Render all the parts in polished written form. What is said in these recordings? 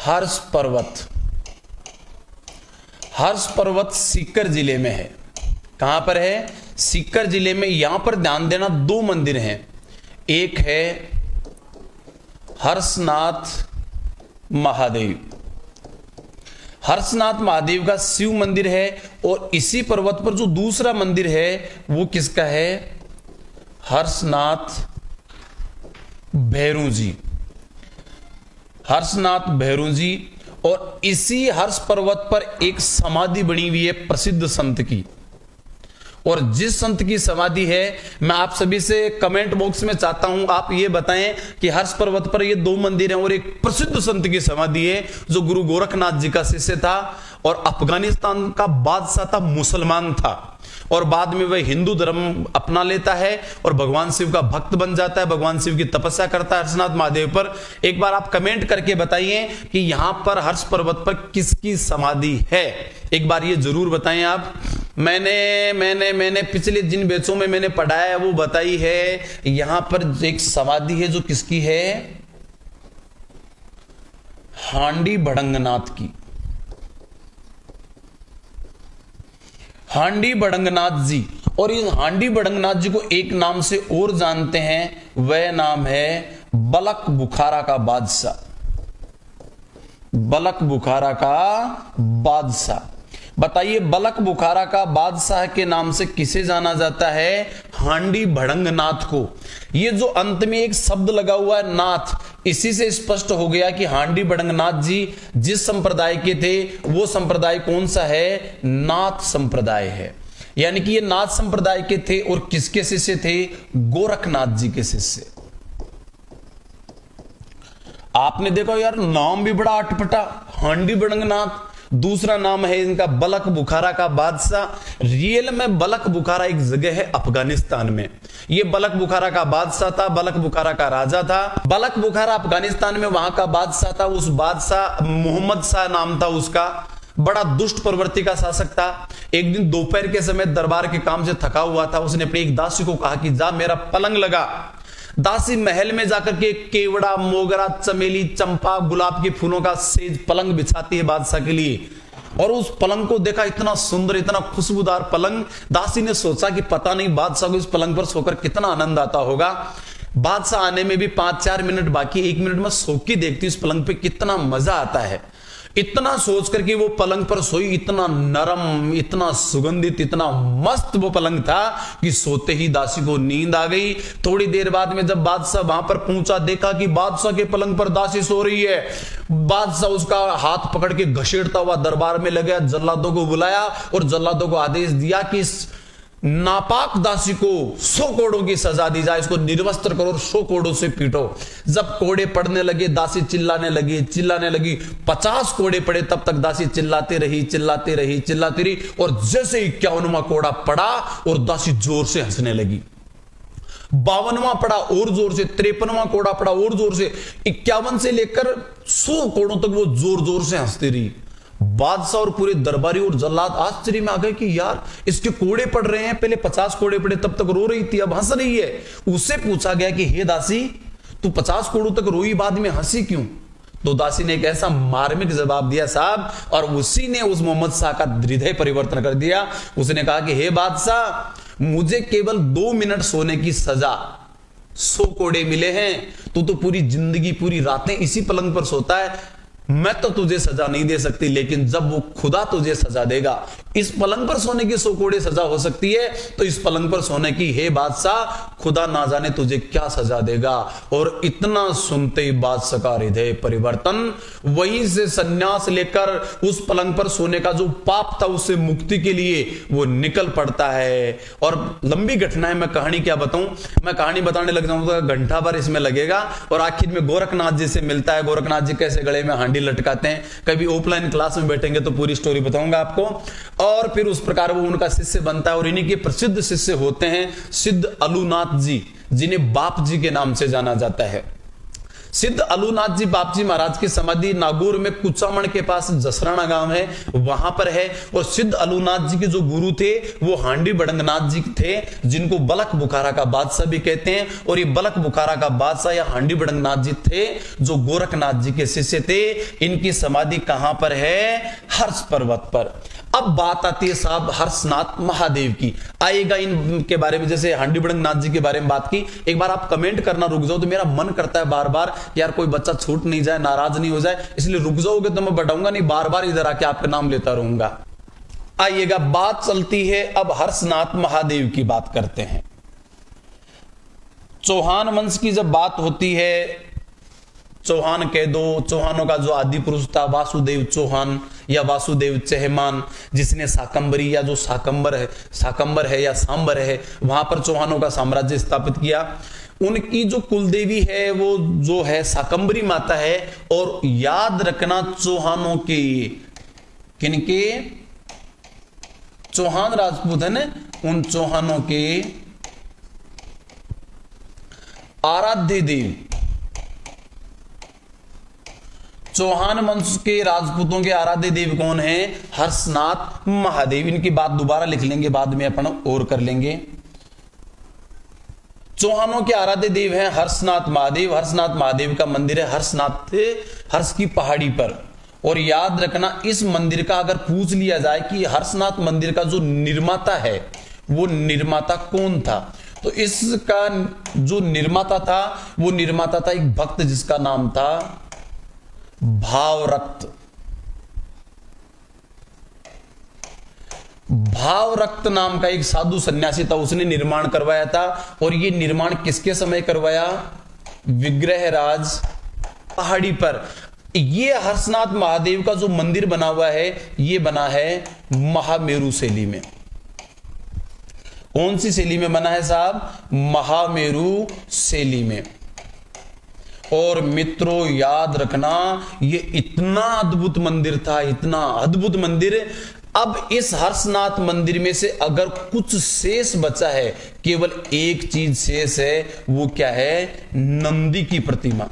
हर्ष पर्वत। हर्ष पर्वत सीकर जिले में है। कहां पर है? सीकर जिले में। यहां पर ध्यान देना, दो मंदिर हैं। एक है हर्षनाथ महादेव। हर्षनाथ महादेव का शिव मंदिर है, और इसी पर्वत पर जो दूसरा मंदिर है वो किसका है? हर्षनाथ भैरू जी। हर्षनाथ भैरू जी। और इसी हर्ष पर्वत पर एक समाधि बनी हुई है प्रसिद्ध संत की। और जिस संत की समाधि है, मैं आप सभी से कमेंट बॉक्स में चाहता हूं आप ये बताएं कि हर्ष पर्वत पर ये दो मंदिर हैं और एक प्रसिद्ध संत की समाधि है जो गुरु गोरखनाथ जी का शिष्य था और अफगानिस्तान का बादशाह था, मुसलमान था, और बाद में वह हिंदू धर्म अपना लेता है और भगवान शिव का भक्त बन जाता है, भगवान शिव की तपस्या करता है हर्षनाथ महादेव पर। एक बार आप कमेंट करके बताइए कि यहां पर हर्ष पर्वत पर किसकी समाधि है, एक बार ये जरूर बताएं आप। मैंने पिछले जिन बैचों में मैंने पढ़ाया है वो बताई है, यहां पर एक समाधि है जो किसकी है? हांडी भड़ंगनाथ की। हांडी भड़ंगनाथ जी। और इस हांडी भड़ंगनाथ जी को एक नाम से और जानते हैं, वह नाम है बलक बुखारा का बादशाह। बलक बुखारा का बादशाह। बताइए, बलक बुखारा का बादशाह के नाम से किसे जाना जाता है? हांडी भड़ंगनाथ को। ये जो अंत में एक शब्द लगा हुआ है नाथ, इसी से स्पष्ट हो गया कि हांडी भड़ंगनाथ जी जिस संप्रदाय के थे वो संप्रदाय कौन सा है? नाथ संप्रदाय है। यानी कि ये नाथ संप्रदाय के थे और किसके शिष्य थे? गोरखनाथ जी के शिष्य। आपने देखो यार, नाम भी बड़ा अटपटा, हांडी भड़ंगनाथ। दूसरा नाम है इनका बलक बुखारा का बादशाह। रियल में बलक बुखारा एक जगह है अफगानिस्तान में। ये बलक बुखारा का बादशाह था, बलक बुखारा का राजा था। बलक बुखारा अफगानिस्तान में वहां का बादशाह था। उस बादशाह मोहम्मद शाह नाम था उसका, बड़ा दुष्ट प्रवृत्ति का शासक था। एक दिन दोपहर के समय दरबार के काम से थका हुआ था, उसने अपनी एक दासी को कहा कि जा मेरा पलंग लगा। दासी महल में जाकर के केवड़ा, मोगरा, चमेली, चंपा, गुलाब के फूलों का सेज पलंग बिछाती है बादशाह के लिए। और उस पलंग को देखा, इतना सुंदर, इतना खुशबूदार पलंग। दासी ने सोचा कि पता नहीं बादशाह को इस पलंग पर सोकर कितना आनंद आता होगा। बादशाह आने में भी 5-4 मिनट बाकी, 1 मिनट में सो के देखती इस पलंग पे कितना मजा आता है। इतना सोच करके वो पलंग पर सोई। इतना नरम, इतना सुगंधित, इतना मस्त वो पलंग था कि सोते ही दासी को नींद आ गई। थोड़ी देर बाद में जब बादशाह वहां पर पहुंचा, देखा कि बादशाह के पलंग पर दासी सो रही है। बादशाह उसका हाथ पकड़ के घसीटता हुआ दरबार में लगा, जल्लादों को बुलाया और जल्लादों को आदेश दिया कि नापाक दासी को 100 कोड़ों की सजा दी जाए, इसको निर्वस्त्र करो और 100 कोड़ों से पीटो। जब कोड़े पड़ने लगे, दासी चिल्लाने लगी। 50 कोड़े पड़े, तब तक दासी चिल्लाती रही। और जैसे 51वां कोड़ा पड़ा और दासी जोर से हंसने लगी। 52वां पड़ा और जोर से, 53वां कोड़ा पड़ा और जोर से, 51 से लेकर 100 कोड़ों तक वो जोर जोर से हंसती रही। बादशाह और पूरे दरबारी और जल्लाद आश्चर्य में आ गए कि यार इसके कोड़े पड़ रहे हैं, पहले 50 कोड़े पड़े तब तक रो रही थी, अब हंस रही है। उससे पूछा गया कि हे दासी, तू 50 कोड़ों तक रोई, बाद में हंसी क्यों? तो दासी ने एक ऐसा मार्मिक जवाब दिया साहब, और उसी ने उस मोहम्मद शाह का हृदय परिवर्तन कर दिया। उसने कहा कि हे बादशाह, मुझे केवल 2 मिनट सोने की सजा, 100 कोड़े मिले हैं। तू तो पूरी जिंदगी, पूरी रातें इसी पलंग पर सोता है। मैं तो तुझे सजा नहीं दे सकती, लेकिन जब वो खुदा तुझे सजा देगा, इस पलंग पर सोने की 100 कोड़े सजा हो सकती है, तो इस पलंग पर सोने की हे बादशाह, खुदा ना जाने तुझे क्या सजा देगा। और इतना सुनते ही बादशाह का हृदय परिवर्तन, वहीं से सन्यास लेकर उस पलंग पर सोने का जो पाप था उससे मुक्ति के लिए वो निकल पड़ता है। और लंबी घटना है, मैं कहानी क्या बताऊं, मैं कहानी बताने लग जाऊं तो घंटा भर इसमें लगेगा। और आखिर में गोरखनाथ जी से मिलता है, गोरखनाथ जी कैसे गले में हांडी लटकाते हैं। कभी ऑफलाइन क्लास में बैठेंगे तो पूरी स्टोरी बताऊंगा आपको। और फिर उस प्रकार वो उनका शिष्य बनता है, और इन्हीं के प्रसिद्ध शिष्य होते हैं सिद्ध अलूनाथ जी, जिन्हें बाप जी के नाम से जाना जाता है। सिद्ध अलूनाथ जी बापजी महाराज की समाधि नागौर में कुचामण के पास जसराना गांव है, वहां पर है। और सिद्ध अलूनाथ जी के जो गुरु थे वो हांडी बड़ंगनाथ जी थे, जिनको बलक बुखारा का बादशाह भी कहते हैं। और ये बलक बुखारा का बादशाह या हांडी बड़ंगनाथ जी थे जो गोरखनाथ जी के शिष्य थे। इनकी समाधि कहां पर है? हर्ष पर्वत पर। अब बात आती है साहब हर्षनाथ महादेव की, आएगा इनके बारे में, जैसे हांडी बड़ंगनाथ जी के बारे में बात की। एक बार आप कमेंट करना रुक जाओ, तो मेरा मन करता है बार बार यार कोई बच्चा छूट नहीं जाए, नाराज नहीं हो जाए, इसलिए रुक जाओगे तो मैं बताऊंगा नहीं, बार बार इधर आके आपका नाम लेता रहूंगा। आइएगा, बात चलती है अब हर्षनाथ महादेव की बात करते हैं। चौहान वंश की जब बात होती है, चौहान कह दो, चौहानों का जो आदि पुरुष था वासुदेव चौहान या वासुदेव चहमान, जिसने साकंबरी या जो साकंबर है या सांबर है, वहां पर चौहानों का साम्राज्य स्थापित किया। उनकी जो कुलदेवी है वो जो है साकंबरी माता है। और याद रखना चौहानों के, किनके? चौहान राजपूत है ना, उन चौहानों के आराध्य देव, चौहान वंश के राजपूतों के आराध्य देव कौन है? हर्षनाथ महादेव। इनकी बात दोबारा लिख लेंगे, बाद में अपन और कर लेंगे। चौहानों के आराध्य देव हैं हर्षनाथ महादेव। हर्षनाथ महादेव का मंदिर है हर्ष की पहाड़ी पर। और याद रखना, इस मंदिर का अगर पूछ लिया जाए कि हर्षनाथ मंदिर का जो निर्माता है वो निर्माता कौन था, तो इसका जो निर्माता था वो निर्माता था एक भक्त जिसका नाम था भावरक्त। भावरक्त नाम का एक साधु सन्यासी था, उसने निर्माण करवाया था। और ये निर्माण किसके समय करवाया? विग्रहराज पहाड़ी पर। ये हर्षनाथ महादेव का जो मंदिर बना हुआ है ये बना है महामेरु शैली में। कौन सी शैली में बना है साहब? महामेरु शैली में। और मित्रों याद रखना, ये इतना अद्भुत मंदिर था, इतना अद्भुत मंदिर। अब इस हर्षनाथ मंदिर में से अगर कुछ शेष बचा है, केवल एक चीज शेष है, वो क्या है? नंदी की प्रतिमा।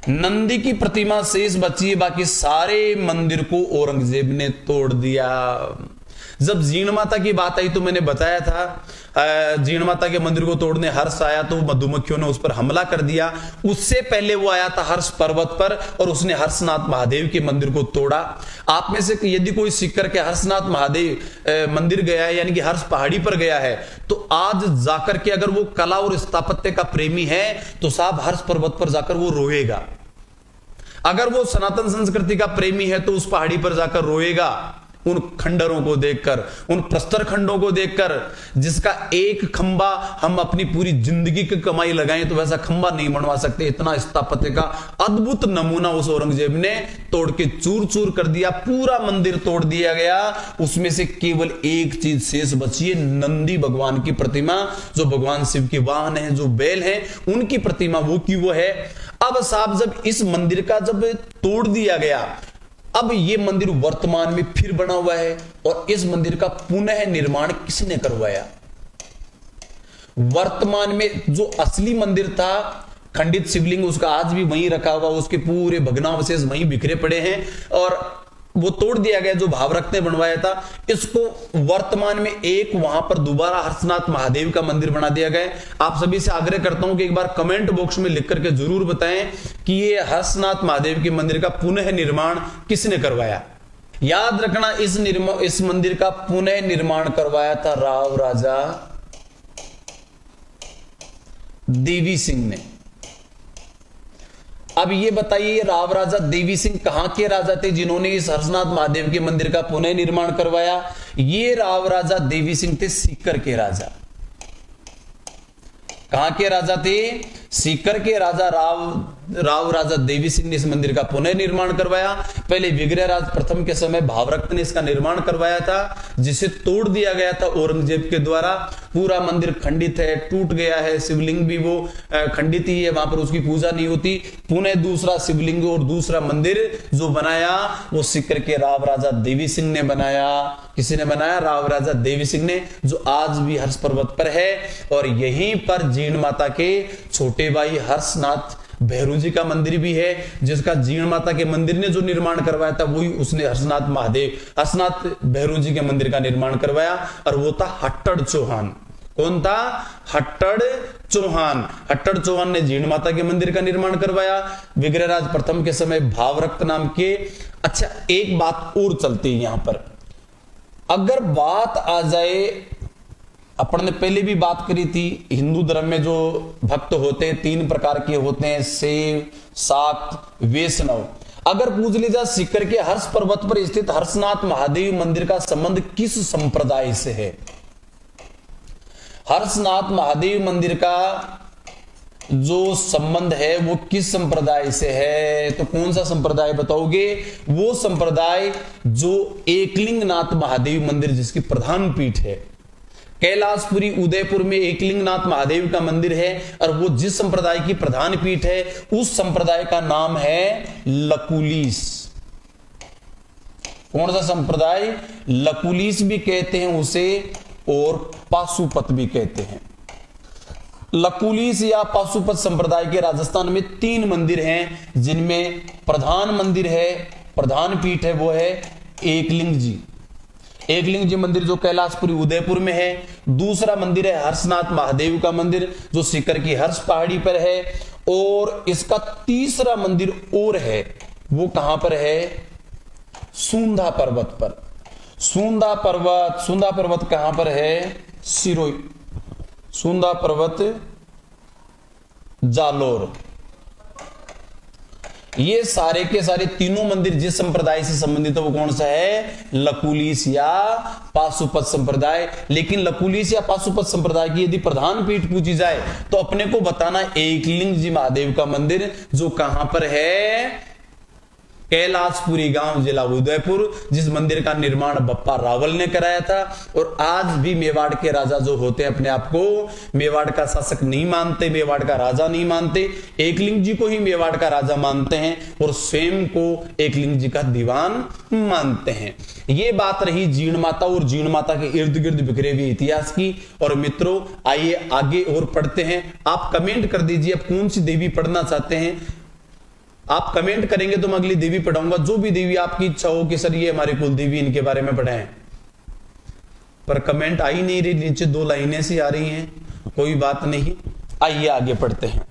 नंदी की प्रतिमा शेष बची है, बाकी सारे मंदिर को औरंगजेब ने तोड़ दिया। जब जीण माता की बात आई तो मैंने बताया था जीण माता के मंदिर को तोड़ने हर्ष आया तो मधुमक्खियों ने उस पर हमला कर दिया। उससे पहले वो आया था हर्ष पर्वत पर और उसने हर्षनाथ महादेव के मंदिर को तोड़ा। आप में से यदि कोई सीकर के हर्षनाथ महादेव मंदिर गया है, यानी कि हर्ष पहाड़ी पर गया है, तो आज जाकर के अगर वो कला और स्थापत्य का प्रेमी है तो साहब हर्ष पर्वत पर जाकर वो रोएगा। अगर वो सनातन संस्कृति का प्रेमी है तो उस पहाड़ी पर जाकर रोएगा, उन खंडरों को देखकर, उन प्रस्तर खंडों को देखकर, जिसका एक खंबा हम अपनी पूरी जिंदगी की कमाई लगाएं तो वैसा खंबा नहीं बनवा सकते। इतना स्थापत्य का अद्भुत नमूना उस औरंगजेब ने तोड़ के चूर चूर कर दिया। पूरा मंदिर तोड़ दिया गया। उसमें से केवल एक चीज शेष बची है, नंदी भगवान की प्रतिमा, जो भगवान शिव के वाहन है, जो बैल है, उनकी प्रतिमा वो की वो है। अब साहब जब इस मंदिर का जब तोड़ दिया गया, अब ये मंदिर वर्तमान में फिर बना हुआ है। और इस मंदिर का पुनः निर्माण किसने करवाया? वर्तमान में जो असली मंदिर था, खंडित शिवलिंग उसका आज भी वहीं रखा हुआ, उसके पूरे भग्नावशेष वहीं बिखरे पड़े हैं और वो तोड़ दिया गया जो भावरक्त ने बनवाया था। इसको वर्तमान में एक वहां पर दोबारा हर्षनाथ महादेव का मंदिर बना दिया गया। आप सभी से आग्रह करता हूं कि एक बार कमेंट बॉक्स में लिख करके जरूर बताएं कि ये हर्षनाथ महादेव के मंदिर का पुनः निर्माण किसने करवाया। याद रखना, इस मंदिर का पुनः निर्माण करवाया था राव राजा देवी सिंह ने। अब ये बताइए, राव राजा देवी सिंह कहां के राजा थे जिन्होंने इस हर्षनाथ महादेव के मंदिर का पुनः निर्माण करवाया? ये राव राजा देवी सिंह थे सीकर के राजा। कहां के राजा थे? सीकर के राजा राव राजा देवी सिंह ने इस मंदिर का पुनः निर्माण करवाया। पहले विग्रहराज प्रथम के समय भावरक्त ने इसका निर्माण करवाया था, जिसे तोड़ दिया गया था औरंगजेब के द्वारा। पूरा मंदिर खंडित है, टूट गया है, शिवलिंग भी वो खंडित ही है, वहां पर उसकी पूजा नहीं होती। पुनः दूसरा शिवलिंग और दूसरा मंदिर जो बनाया वो सीकर के राव राजा देवी सिंह ने बनाया। किसी ने बनाया? राव राजा देवी सिंह ने, जो आज भी हर्ष पर्वत पर है। और यहीं पर जीण माता के छोटे भाई हर्षनाथ भैरू जी का मंदिर भी है, जिसका जीर्ण माता के मंदिर ने जो निर्माण करवाया था वही उसने हर्षनाथ भैरू जी के मंदिर का निर्माण करवाया, और वो था हट्टड़ चौहान। कौन था? हट्टड़ चौहान। हट्टड़ चौहान ने जीर्ण माता के मंदिर का निर्माण करवाया विग्रहराज प्रथम के समय भावरक्त नाम के। अच्छा, एक बात और चलती है यहां पर, अगर बात आ जाए, अपन ने पहले भी बात करी थी, हिंदू धर्म में जो भक्त होते हैं 3 प्रकार के होते हैं, शैव, शाक्त, वैष्णव। अगर पूछ लीजिए सीकर के हर्ष पर्वत पर स्थित हर्षनाथ महादेव मंदिर का संबंध किस संप्रदाय से है? हर्षनाथ महादेव मंदिर का जो संबंध है वो किस संप्रदाय से है? तो कौन सा संप्रदाय बताओगे? वो संप्रदाय जो एकलिंगनाथ महादेव मंदिर जिसकी प्रधान पीठ है, कैलाशपुरी उदयपुर में एकलिंगनाथ महादेव का मंदिर है, और वो जिस संप्रदाय की प्रधान पीठ है उस संप्रदाय का नाम है लकुलिस। कौन सा संप्रदाय? लकुलिस भी कहते हैं उसे, और पाशुपत भी कहते हैं। लकुलिस या पाशुपत संप्रदाय के राजस्थान में 3 मंदिर हैं, जिनमें प्रधान मंदिर है, प्रधान पीठ है वो है एकलिंग जी। एकलिंग जी मंदिर जो कैलाशपुरी उदयपुर में है। दूसरा मंदिर है हर्षनाथ महादेव का मंदिर जो सीकर की हर्ष पहाड़ी पर है। और इसका तीसरा मंदिर और है, वो कहां पर है? सूंधा पर्वत पर। सूंधा पर्वत कहां पर है? सिरोही। सूंधा पर्वत जालोर। ये सारे के सारे तीनों मंदिर जिस संप्रदाय से संबंधित है वो कौन सा है? लकुलिस या पाशुपत संप्रदाय। लेकिन लकुलिस या पाशुपत संप्रदाय की यदि प्रधान पीठ पूछी जाए तो अपने को बताना एकलिंग जी महादेव का मंदिर जो कहां पर है? कैलाशपुरी गांव जिला उदयपुर, जिस मंदिर का निर्माण बप्पा रावल ने कराया था। और आज भी मेवाड़ के राजा जो होते हैं अपने आप को मेवाड़ का शासक नहीं मानते, मेवाड़ का राजा नहीं मानते, एकलिंग जी को ही मेवाड़ का राजा मानते हैं और स्वयं को एकलिंग जी का दीवान मानते हैं। ये बात रही जीर्ण माता और जीर्ण माता के इर्द गिर्द बिखरे हुए इतिहास की। और मित्रों, आइए आगे और पढ़ते हैं। आप कमेंट कर दीजिए आप कौन सी देवी पढ़ना चाहते हैं। आप कमेंट करेंगे तो मैं अगली देवी पढ़ाऊंगा, जो भी देवी आपकी इच्छा हो कि सर ये हमारी कुल देवी, इनके बारे में पढ़ाएं। पर कमेंट आ ही नहीं रही, नीचे 2 लाइनें सी आ रही हैं। कोई बात नहीं, आइए आगे पढ़ते हैं।